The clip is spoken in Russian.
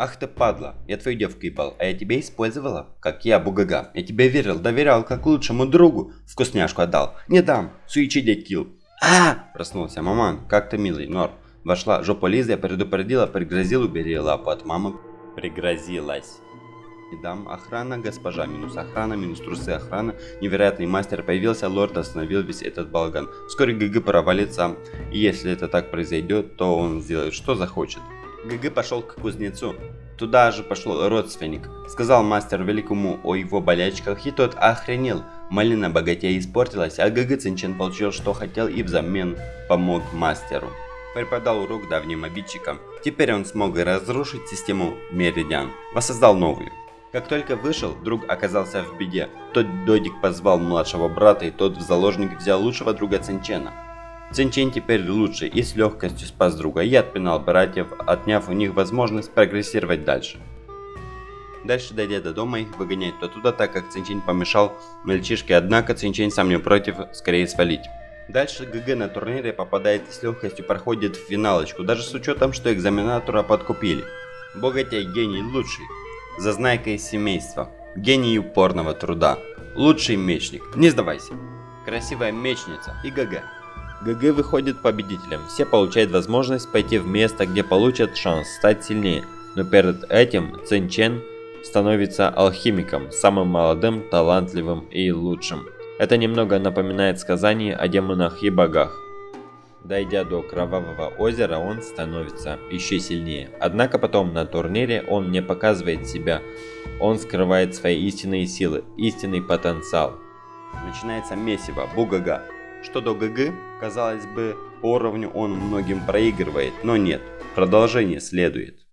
Ах ты падла, я твою девку ебал, а я тебя использовала, как я, Бугага. Я тебе верил, доверял, как лучшему другу. Вкусняшку отдал. Не дам, суичи дядь килл. Проснулся маман, как ты милый, норм. Вошла жопа Лиза, предупредила, пригрозила, убери лапу от мамы. Пригрозилась. Не дам, охрана, госпожа, минус охрана, минус трусы охрана. Невероятный мастер появился, лорд остановил весь этот балаган. Вскоре ГГ провалится, и если это так произойдет, то он сделает что захочет. ГГ пошел к кузнецу. Туда же пошел родственник. Сказал мастер великому о его болячках, и тот охренел. Малина богатея испортилась, а ГГ Цинчен получил, что хотел, и взамен помог мастеру. Преподал урок давним обидчикам. Теперь он смог разрушить систему Меридиан, воссоздал новую. Как только вышел, друг оказался в беде. Тот додик позвал младшего брата, и тот в заложник взял лучшего друга Цинчена. Цинчен теперь лучше и с легкостью спас друга и отпинал братьев, отняв у них возможность прогрессировать дальше. Дальше, дойдя до дома, их выгоняют оттуда, так как Цинчен помешал мальчишке, однако Цинчен сам не против скорее свалить. Дальше ГГ на турнире попадает и с легкостью проходит в финалочку, даже с учетом, что экзаменатора подкупили. Богатей гений лучший, зазнайка из семейства, гений упорного труда, лучший мечник, не сдавайся, красивая мечница и ГГ. ГГ выходит победителем, все получают возможность пойти в место, где получат шанс стать сильнее, но перед этим Цинчен становится алхимиком, самым молодым, талантливым и лучшим. Это немного напоминает сказание о демонах и богах. Дойдя до Кровавого озера, он становится еще сильнее. Однако потом на турнире он не показывает себя, он скрывает свои истинные силы, истинный потенциал. Начинается месиво, Бугага. Что до ГГ, казалось бы, по уровню он многим проигрывает, но нет, продолжение следует.